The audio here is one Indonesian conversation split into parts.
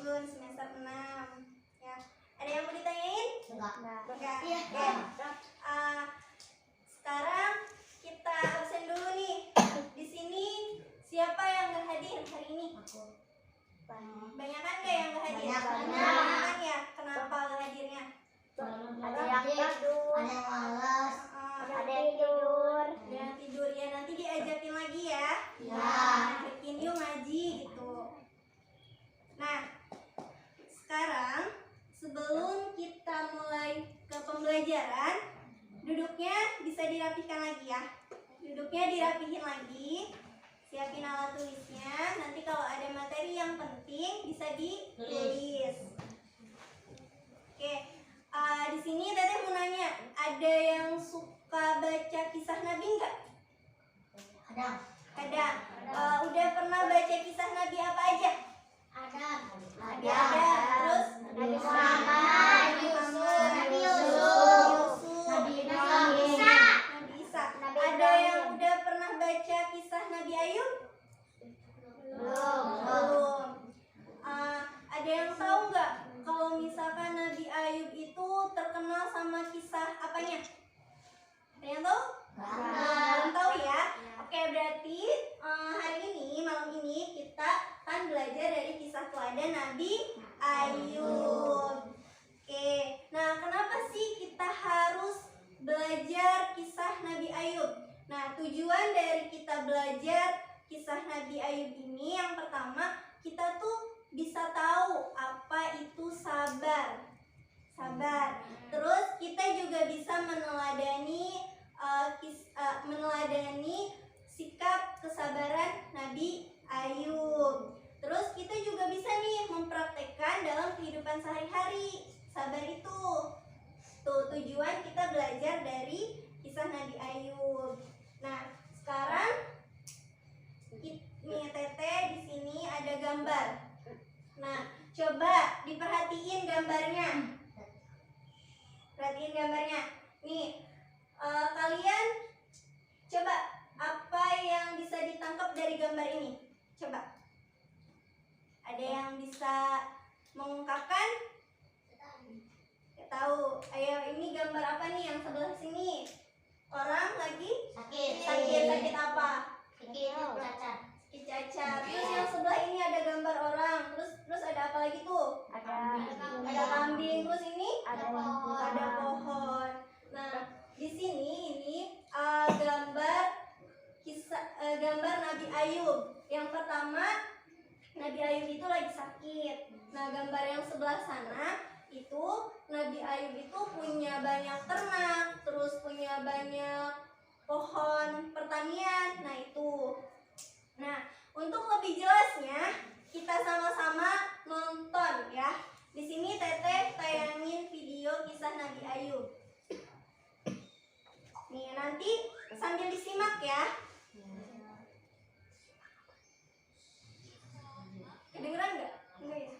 Zaitun semester 6 ya. Ada yang mau ditanyain? Enggak. Iya. Sekarang kita absen dulu nih. Di sini siapa yang nggak hadir hari ini? Banyakan nggak yang nggak hadir? Banyakan ya. Kenapa nggak hadirnya? Ada yang tidur, ada yang malas, Ada yang tidur. Ada yang tidur ya, nanti diajakin lagi ya. Ajakin yuk ngaji gitu. Nah, sekarang sebelum kita mulai ke pembelajaran, duduknya bisa dirapihkan lagi ya. Duduknya dirapihin lagi. Siapin alat tulisnya. Nanti kalau ada materi yang penting bisa ditulis. Oke. Di sini Teteh mau nanya, ada yang suka baca kisah Nabi nggak? Ada. Udah pernah baca kisah Nabi apa aja? ada. Terus Nabi Muhammad, Nabi Yusuf, Nabi Isa. Ada yang udah pernah baca kisah Nabi Ayub? Belum. Ada yang tahu nggak kalau misalkan Nabi Ayub itu terkenal sama kisah apanya? Ada yang tahu? Belum tahu ya. Oke, berarti hari ini, malam ini kita akan belajar dari kisah teladan Nabi Ayub. Oke, nah kenapa sih kita harus belajar kisah Nabi Ayub? Nah, tujuan dari kita belajar kisah Nabi Ayub ini yang pertama, kita tuh bisa tahu apa itu sabar. Terus kita juga bisa meneladani sikap kesabaran Nabi Ayub. Terus kita juga bisa nih mempraktekkan dalam kehidupan sehari-hari. Sabar itu. Tuh tujuan kita belajar dari kisah Nabi Ayub. Nah, sekarang nih Teteh di sini ada gambar. Nah, coba diperhatiin gambarnya. Perhatiin gambarnya. Nih, kalian coba apa yang bisa ditangkap dari gambar ini? Coba. Ada yang bisa mengungkapkan? Gak tahu. Ayo, ini gambar apa nih yang sebelah sini? Orang lagi sakit apa? Sakit cacat. Terus yang sebelah ini ada gambar orang. Terus ada apa lagi tuh? Ada kambing. Terus ini ada pohon. Nah, di sini ini gambar Nabi Ayub. Yang pertama, Nabi Ayub itu lagi sakit. Nah, gambar yang sebelah sana itu Nabi Ayub itu punya banyak ternak, terus punya banyak pohon pertanian. Nah, itu. Nah, untuk lebih jelasnya kita sama-sama nonton ya. Di sini Teteh tayangin video kisah Nabi Ayub. Nih, nanti sambil disimak ya. Kedengeran nggak? Enggak ya?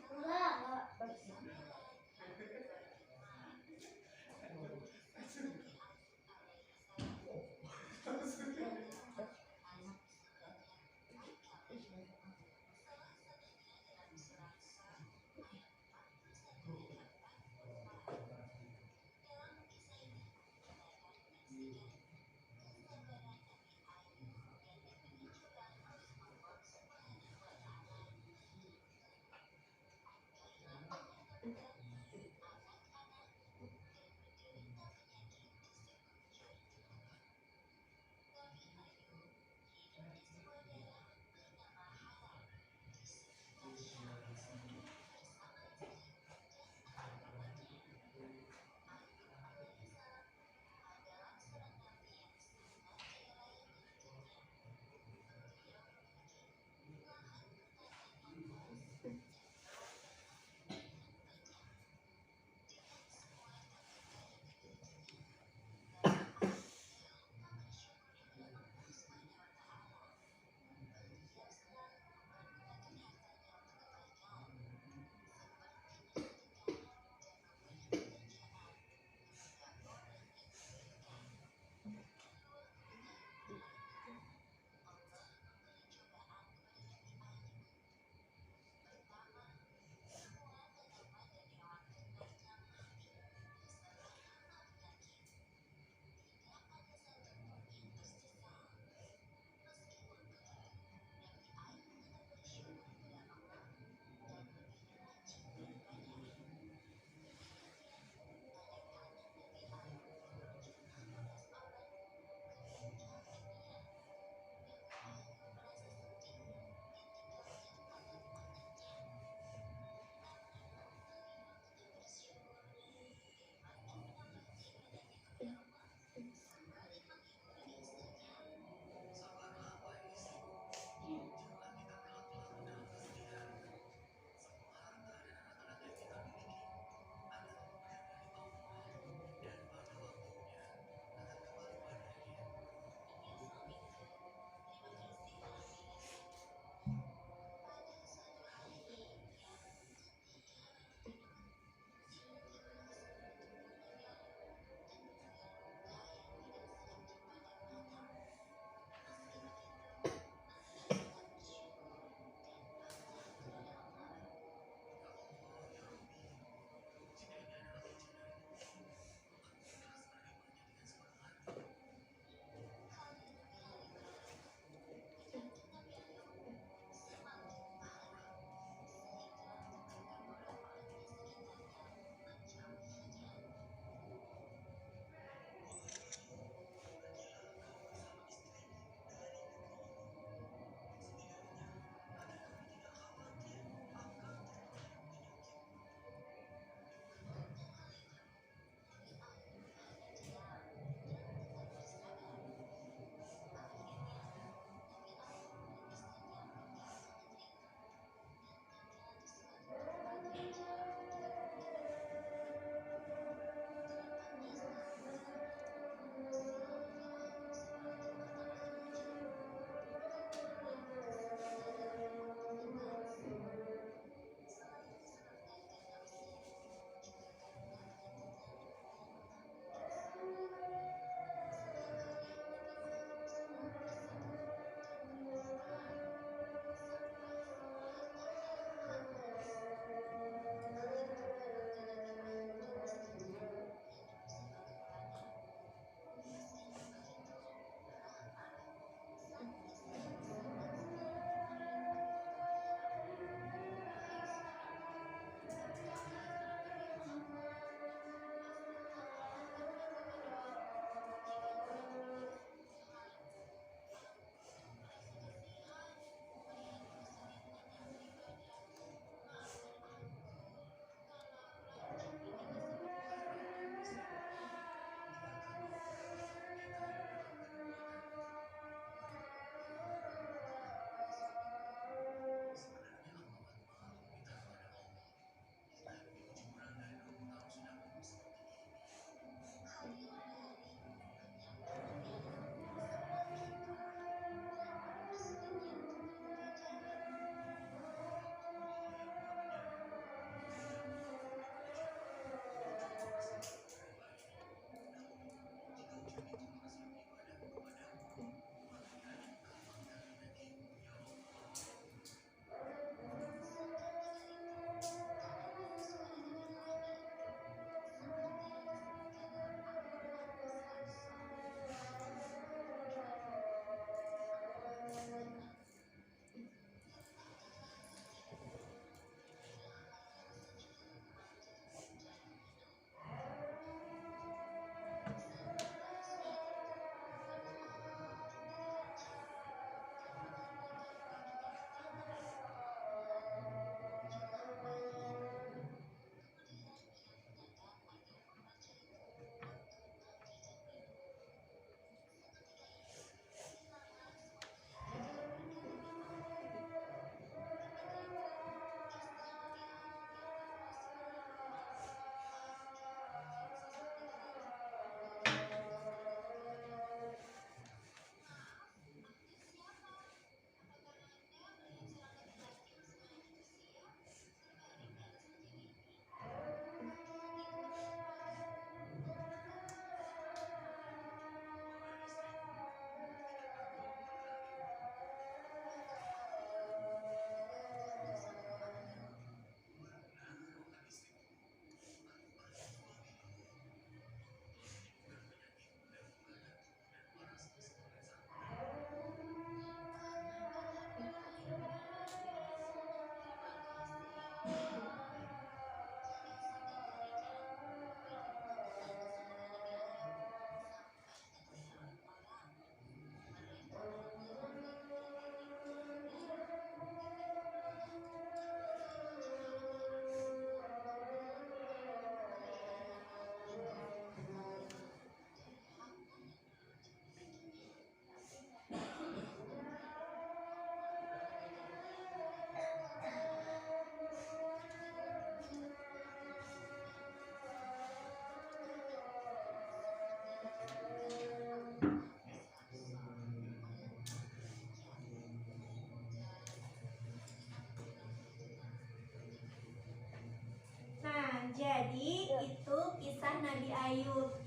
tadi itu kisah Nabi Ayub.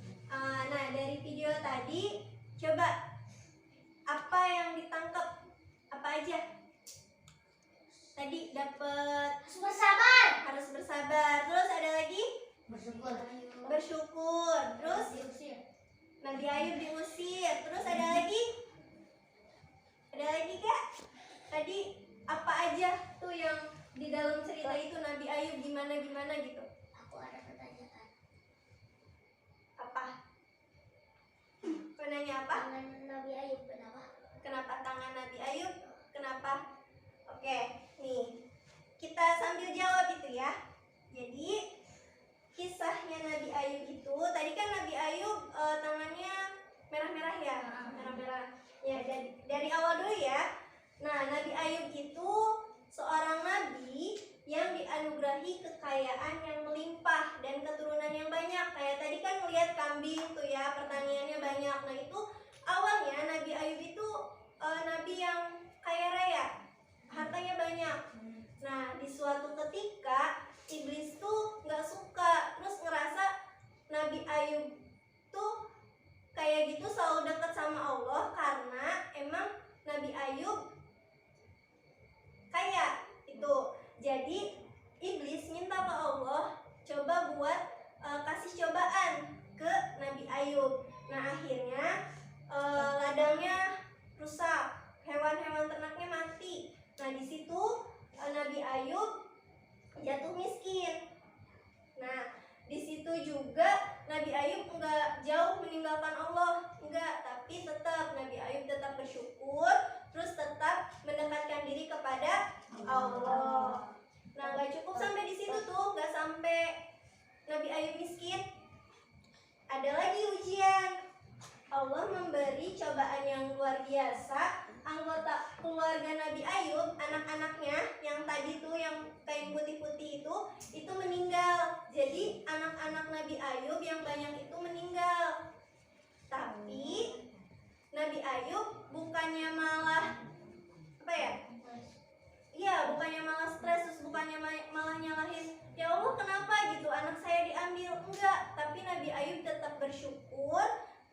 Nah, dari video tadi coba apa yang ditangkap? Apa aja? Tadi dapat Bersabar. harus bersabar. Terus ada lagi Bersyukur. bersyukur. Terus Diusir. Nabi Ayub diusir. Terus ada lagi? Ada lagi Kak? Tadi apa aja tuh yang di dalam cerita itu Nabi Ayub gimana gitu? Aku ada pertanyaan. Apa? Penanya apa? Tangan Nabi Ayub kenapa? Kenapa tangan Nabi Ayub? Kenapa? Oke, nih kita sambil jawab itu ya. Jadi kisahnya Nabi Ayub itu tadi kan Nabi Ayub tangannya merah-merah ya, merah-merah. Ya dari awal dulu ya. Nah, Nabi Ayub itu seorang nabi yang dianugerahi kekayaan yang melimpah dan keturunan yang banyak. Kayak tadi kan melihat kambing tuh ya, pertaniannya banyak. Nah, itu awalnya Nabi Ayub itu nabi yang kaya raya, hartanya banyak. Nah, di suatu ketika iblis tuh nggak suka, terus ngerasa Nabi Ayub tuh kayak gitu selalu dekat sama Allah karena emang Nabi Ayub kaya itu. Jadi iblis minta ke Allah coba buat kasih cobaan ke Nabi Ayub. Nah, akhirnya ladangnya rusak, hewan-hewan ternaknya mati. Nah, di situ Nabi Ayub jatuh miskin. Nah, di situ juga Nabi Ayub enggak jauh meninggalkan Allah, enggak, tapi tetap Nabi Ayub tetap bersyukur, terus tetap mendekatkan diri kepada Allah. Nah, enggak cukup sampai di situ tuh, enggak sampai Nabi Ayub miskin. Ada lagi ujian. Allah memberi cobaan yang luar biasa. Anggota keluarga Nabi Ayub, anak-anaknya yang tadi tuh yang kain putih-putih itu meninggal. Jadi anak-anak Nabi Ayub yang banyak itu meninggal. Tapi Nabi Ayub bukannya malah apa ya? Iya, bukannya malah stres, terus bukannya malah nyalahin, ya Allah kenapa gitu anak saya diambil. Enggak, tapi Nabi Ayub tetap bersyukur,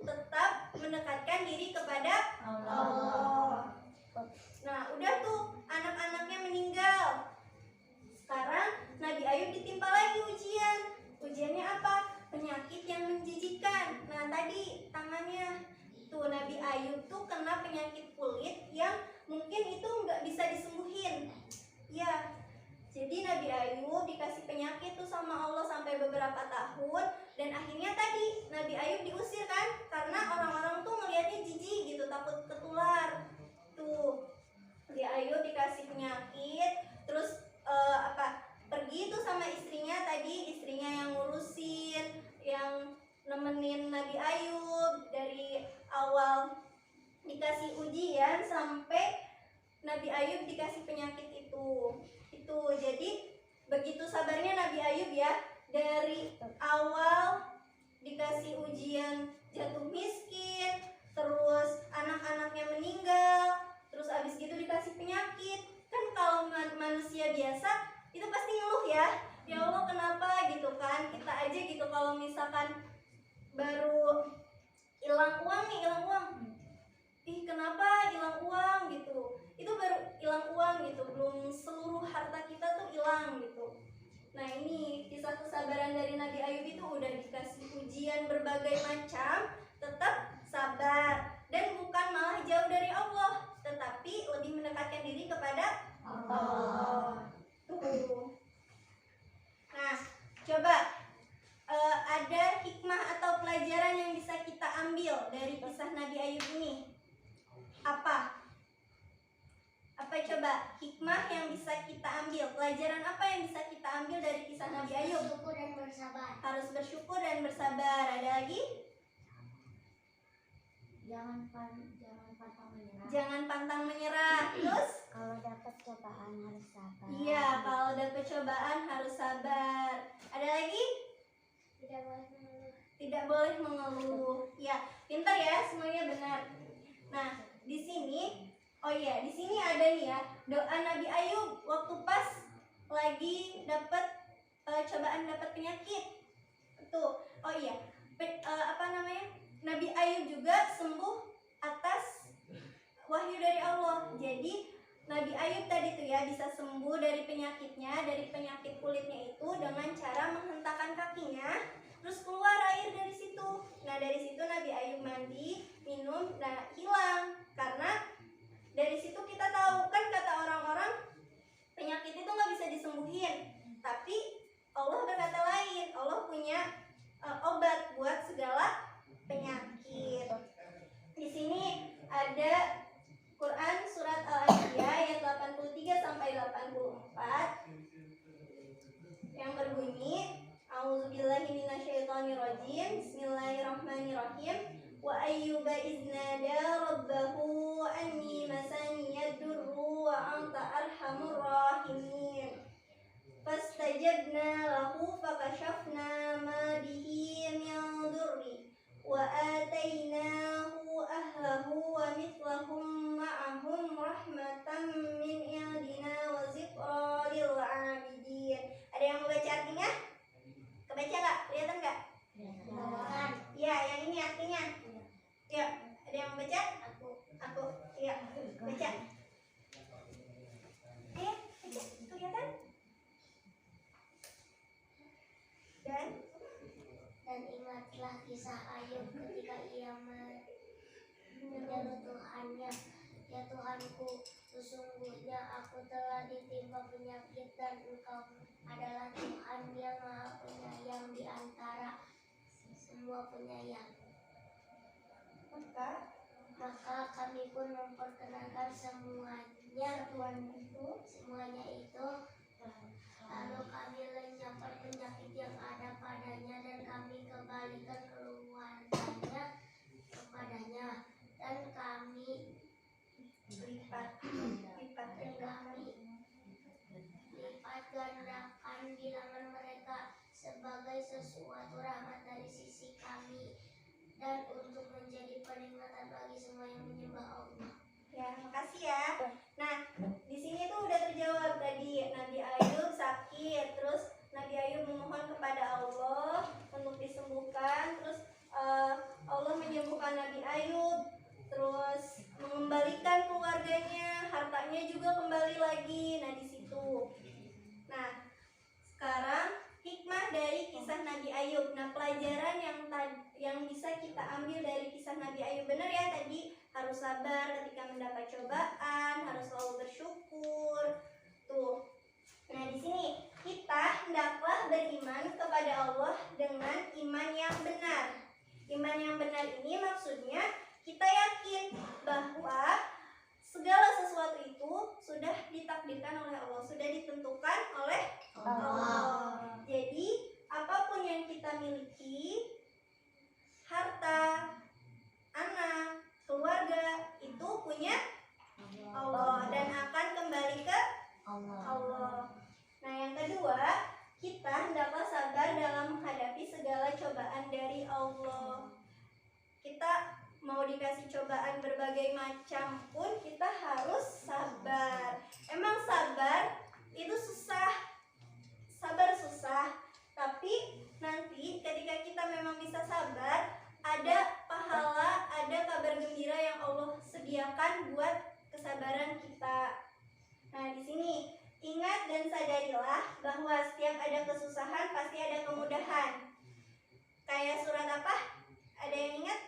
tetap mendekatkan diri kepada Allah. Nah, udah tuh anak-anaknya meninggal. Sekarang Nabi Ayub ditimpa lagi ujian. Ujiannya apa? Penyakit yang menjijikan. Nah, tadi tangannya tuh Nabi Ayub tuh kena penyakit kulit yang mungkin itu nggak bisa disembuhin. Ya, jadi Nabi Ayub dikasih penyakit tuh sama Allah sampai beberapa tahun. Dan akhirnya tadi Nabi Ayub diusir kan, karena orang-orang tuh ngelihatnya jijik gitu, takut ketular. Tuh Nabi Ayub dikasih penyakit, terus pergi tuh sama istrinya tadi, istrinya yang ngurusin, yang nemenin Nabi Ayub dari awal dikasih ujian sampai Nabi Ayub dikasih penyakit itu. Jadi begitu sabarnya Nabi Ayub ya, dari awal dikasih ujian jatuh miskin, terus anak-anaknya meninggal, terus abis gitu dikasih penyakit. Kan kalau manusia biasa itu pasti ngeluh ya, ya Allah kenapa gitu kan. Kita aja gitu kalau misalkan baru hilang uang nih, ih kenapa hilang uang gitu, itu baru hilang uang gitu, belum seluruh harta kita tuh hilang gitu. Nah, ini kisah kesabaran dari Nabi Ayub itu udah dikasih ujian berbagai macam, tetap sabar dan bukan malah jauh dari Allah, tetapi lebih mendekatkan diri kepada Allah. Tuh. Nah, coba ada hikmah atau pelajaran yang bisa kita ambil dari kisah Nabi Ayub ini. Apa coba hikmah yang bisa kita ambil? Pelajaran apa yang bisa kita ambil dari kisah Nabi Ayub? Bersyukur dan bersabar. Harus bersyukur dan bersabar. Ada lagi? Jangan pantang menyerah. Jangan pantang menyerah. Terus? Kalau dapat cobaan harus sabar. Iya, kalau dapat cobaan harus sabar. Ada lagi? Tidak boleh mengeluh. Tidak boleh mengeluh. Ya, pintar ya, semuanya benar. Nah, di sini di sini ada nih ya, doa Nabi Ayub waktu pas lagi dapat cobaan dapat penyakit. Tuh, oh iya, Nabi Ayub juga sembuh atas wahyu dari Allah. Jadi Nabi Ayub tadi tuh ya bisa sembuh dari penyakitnya, dari penyakit kulitnya itu dengan cara menghentakkan kakinya, terus keluar air dari situ. Nah dari situ Nabi Ayub mandi, minum, dan hilang. Karena dari situ kita tahu kan kata orang-orang penyakit itu nggak bisa disembuhin, tapi Allah berkata lain. Allah punya obat buat segala penyakit. Di sini ada Quran surat Al-Anbiya ayat 83 sampai 84 yang berbunyi A'udzubillahi minasyaitonirrajim. Bismillahirrahmanirrahim. Wa ayyuba iznada rabbahu anni masaniyad durru wa anta arhamur rahimin. Fastajabna lahu fakashafna ma bihi min durri wa atainahu ahlahu wa mithlahum ma'ahum rahmatan min indina wa zikra lil 'abidin. Ada yang mau baca artinya? Kebaca nggak? Kelihatan nggak? Ya, yang ini artinya. Ya, ada yang mau baca? Aku. Ya, baca. Ayo, baca. Kelihatan? Dan ingatlah kisah Ayub ketika ia menyeru Tuhannya, ya Tuhanku, sesungguhnya aku telah ditimpa penyakit dan Engkau adalah Tuhan yang Maha Penyayang di antara semua penyayang. Maka kami pun memperkenalkan semuanya itu. Lalu kami lenyapkan penyakit yang ada padanya dan kami kembalikan keluarganya kepadanya, dan kami lipat gandakan bilangan mereka sebagai sesuatu rahmat dari sisi kami dan untuk menjadi peringatan bagi semua yang menyembah Allah. Ya, makasih ya. Nah, di sini tuh udah terjawab tadi. Nabi Ayub sakit, terus Nabi Ayub memohon kepada Allah untuk disembuhkan, terus Allah menyembuhkan Nabi Ayub, terus mengembalikan keluarganya, hartanya juga kembali lagi. Nah, di situ. Nah, sekarang hikmah dari kisah Nabi Ayub. Nah, pelajaran yang bisa kita ambil dari kisah Nabi Ayub, benar ya tadi, harus sabar ketika mendapat cobaan, harus selalu bersyukur. Tuh. Nah, di sini kita hendaklah beriman kepada Allah dengan iman yang benar. Iman yang benar ini maksudnya kita yakin bahwa segala sesuatu itu sudah ditakdirkan oleh Allah, sudah ditentukan oleh Allah. Jadi, apapun yang kita miliki, harta, anak, keluarga, itu punya Allah dan akan kembali ke Allah. Nah, yang kedua, kita hendaklah sabar dalam menghadapi segala cobaan dari Allah. Kita mau dikasih cobaan berbagai macam pun kita harus sabar. Emang sabar itu susah. Sabar susah, tapi nanti ketika kita memang bisa sabar, ada pahala, ada kabar gembira yang Allah sediakan buat kesabaran kita. Nah, di sini ingat dan sadarilah bahwa setiap ada kesusahan pasti ada kemudahan. Kayak surat apa? Ada yang ingat?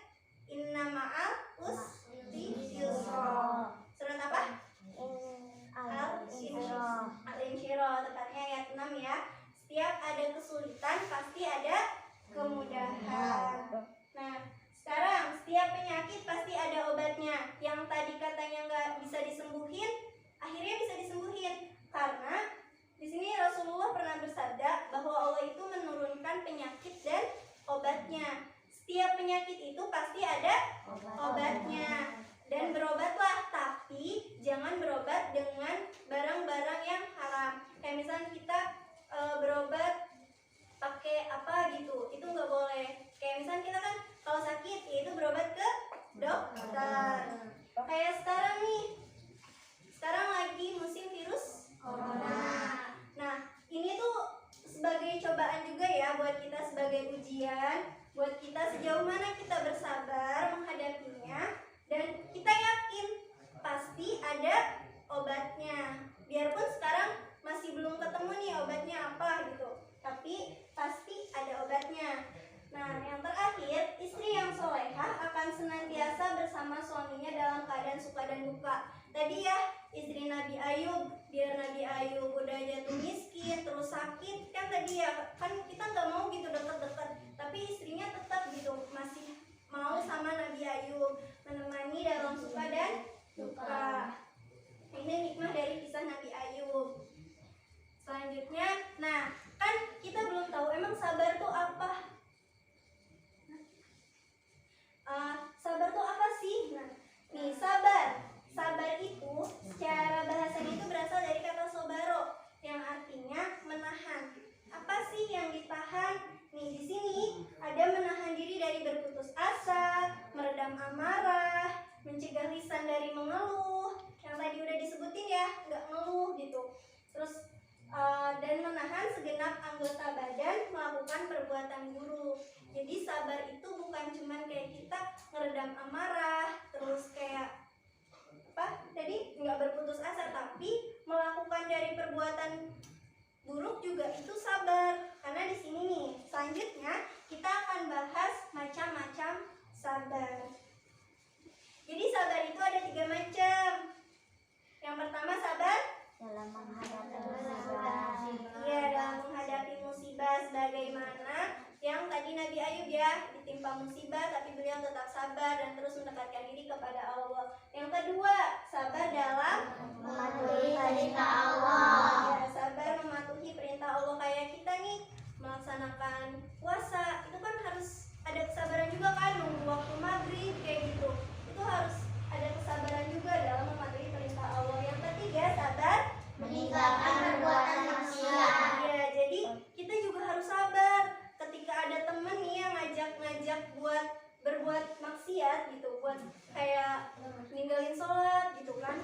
Inna ma'al usri yusra. Surat apa? Al-Insyirah, tepatnya ayat 6 ya. Setiap ada kesulitan pasti ada kemudahan. Nah, sekarang setiap penyakit pasti ada obatnya. Yang tadi katanya nggak bisa disembuhin, akhirnya bisa disembuhin. Karena di sini Rasulullah pernah bersabda bahwa Allah itu menurunkan sakit kan tadi ya, kan kita nggak mau gitu deket-deket, tapi istrinya tetap gitu masih mau sama Nabi Ayub, menemani dalam suka dan duka. Ini hikmah dari kisah Nabi Ayub. Selanjutnya, nah kan kita belum tahu emang sabar tuh apa. Sabar tuh apa sih? Nah, nih sabar itu secara bahasanya itu berasal dari kata sobaro yang artinya menahan. Apa sih yang ditahan? Nih di sini ada menahan diri dari berputus asa, meredam amarah, mencegah lisan dari mengeluh. Yang tadi udah disebutin ya, nggak ngeluh gitu. Terus dan menahan segenap anggota badan melakukan perbuatan buruk. Jadi sabar itu bukan cuman kayak kita meredam amarah, terus kayak apa tadi nggak berputus asa, tapi melakukan dari perbuatan buruk juga itu sabar. Karena di sini nih selanjutnya kita akan bahas macam-macam sabar. Jadi sabar itu ada 3 macam. Yang pertama sabar dalam menghadapi musibah. Iya, dalam menghadapi musibah, sebagaimana yang tadi Nabi Ayub ya, ditimpa musibah tapi beliau tetap sabar dan terus mendekatkan diri kepada Allah. Yang kedua, sabar dalam Mematuhi perintah Allah. Ya, sabar mematuhi perintah Allah. Kayak kita nih melaksanakan puasa, itu kan harus ada kesabaran juga kan, nunggu waktu maghrib kayak gitu. Itu harus ada kesabaran juga dalam mematuhi perintah Allah. Yang ketiga, sabar Meninggalkan perbuatan maksiat. Ya, jadi kita juga harus sabar ketika ada temen nih yang ngajak buat berbuat maksiat gitu, buat kayak ninggalin sholat gitu kan.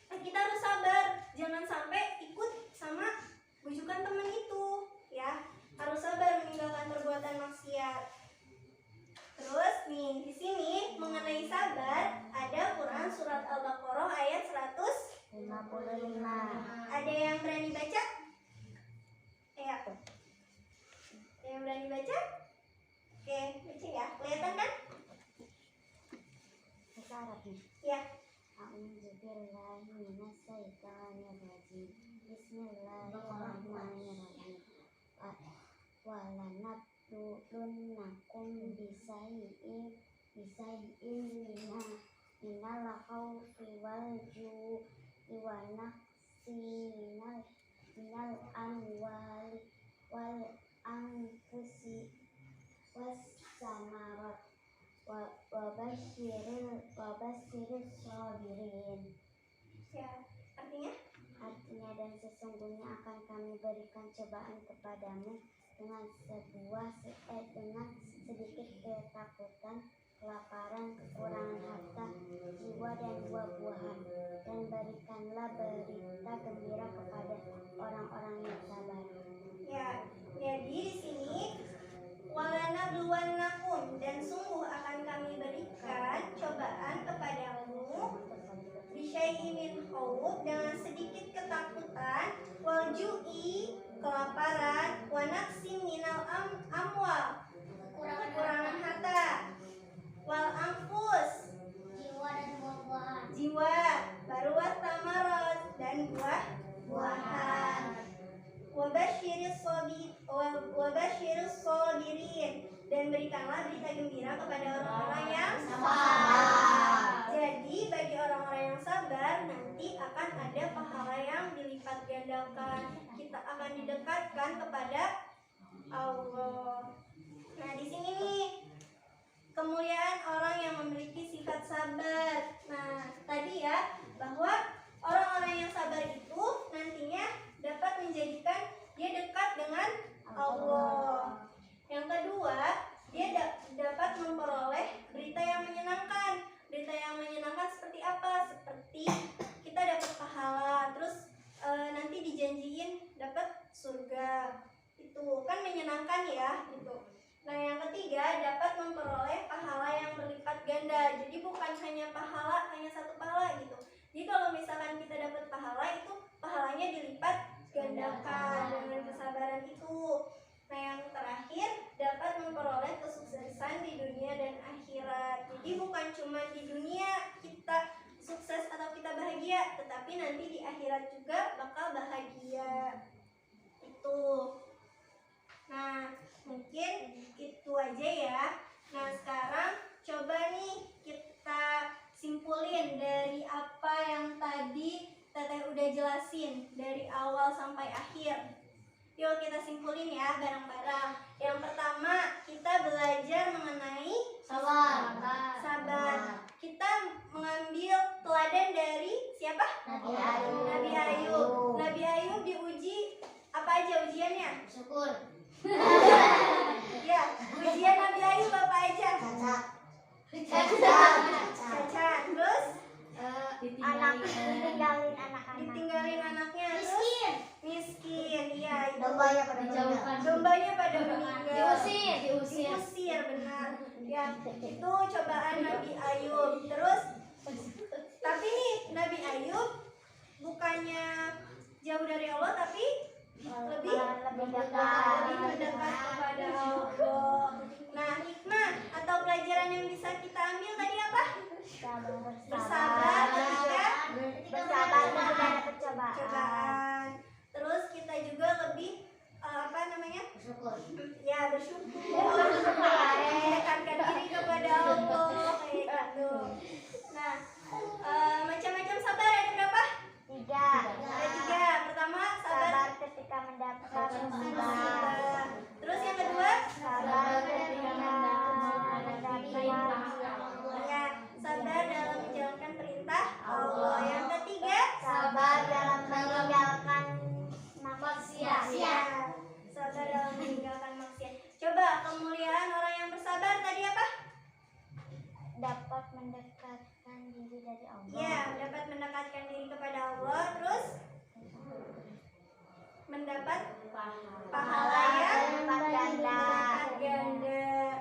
Kita harus sabar, jangan sampai ikut sama bujukan temen itu ya. Harus sabar meninggalkan perbuatan maksiat. Terus nih di sini mengenai sabar ada Quran surat Al-Baqarah ayat 155. Ada yang berani baca? Ya. Ada yang berani baca? Oke, baca ya. Kelihatan kan? Bahasa Arab nih. Ya. A'udzubillahi minasyaitonirrajim. Bismillahirrahmanirrahim. Walanabluwannakum bisayyin minal khawfi wal ju'i wa naqsin minal amwali wal anfusi was samarat wa basyiris sabirin. Ya. Artinya Dan sesungguhnya akan kami berikan cobaan kepadamu dengan sedikit ketakutan, kelaparan, kekurangan harta, jiwa dan buah-buahan, dan berikanlah berita gembira kepada orang-orang yang sabar. Ya, jadi di sini walanabluwannakum, dan sungguh akan kami berikan cobaan kepadamu bisyai'in min khawf, dengan sedikit ketakutan, wal ju'i, kelaparan, wa naqsin minal amwal, kekurangan harta, wal anfus, Jiwa dan buah-buahan. jiwa, baru wathamarat, dan buah-buahan, wabasyiris sabirin, dan berikanlah berita gembira kepada orang-orang yang sabar. Jadi bagi orang-orang yang sabar nanti akan ada pahala yang dilipat gandakan. Kita akan didekatkan kepada Allah. Nah, di sini nih kemuliaan orang yang memiliki sifat sabar. Nah, tadi ya bahwa orang-orang yang sabar itu nantinya dapat menjadikan dia dekat dengan Allah. Yang kedua, dia dapat memperoleh berita yang menyenangkan. Berita yang menyenangkan seperti apa? Seperti kita dapat pahala, terus nanti dijanjiin dapat surga. Itu kan menyenangkan ya, gitu. Nah, yang ketiga, dapat memperoleh pahala yang berlipat ganda. Jadi bukan hanya satu pahala gitu. Jadi kalau misalkan kita dapat pahala, itu pahalanya dilipat gandakan dengan kesabaran itu. Nah, yang terakhir, dapat memperoleh kesuksesan di dunia dan akhirat. Jadi bukan cuma di dunia kita sukses atau kita bahagia, tetapi nanti di akhirat juga bakal bahagia. Itu Nah, mungkin itu aja ya. Nah, sekarang coba nih kita simpulin dari apa yang tadi Teteh udah jelasin dari awal sampai akhir. Yuk kita simpulin ya bareng-bareng. Yang pertama, kita belajar mengenai sabar. Kita mengambil teladan dari siapa? Nabi Ayub. Nabi Ayub. Nabi Ayub diuji apa aja ujiannya? Syukur. Ya, ujian Nabi Ayub apa aja? Cacat. Terus Ditinggalin anak-anak. ditinggalin anaknya. Terus miskin. Iya, itu. Dombanya pada meninggal. Diusir, benar. Ya, itu cobaan Nabi Ayub. Terus tapi nih Nabi Ayub bukannya jauh dari Allah, tapi lebih mendekat kepada Allah. Nah, hikmah atau pelajaran yang bisa kita ambil tadi apa? Bersabar ketika cobaan. Terus kita juga lebih ya bersyukur, mendekatkan diri kepada Allah kayak gitu. Nah, macam-macam sabar ada berapa? Ada 3. Pertama, sabar ketika mendapatkan musibah. Terus yang kedua, sabar ketika mendapatkan ya, sabar dalam menjalankan perintah Allah. Yang ketiga, sabar dalam meninggalkan maksiat. ya, sabar dalam meninggalkan maksiat. Coba kemuliaan orang yang bersabar tadi apa? Dapat mendekatkan diri dari Allah. Ya, dapat mendekatkan diri kepada Allah. Terus mendapat pahala yang Berlipat ganda.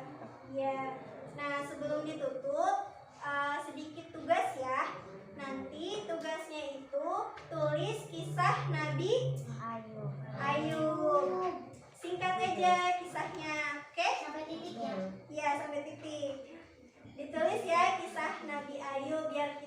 Ya. Nah, sebelum ditutup sedikit tugas ya. Nanti tugasnya itu tulis kisah Nabi Ayub. Singkat aja kisahnya. Oke? Sampai titik ya. Iya, sampai titik. Ditulis ya kisah Nabi Ayub biar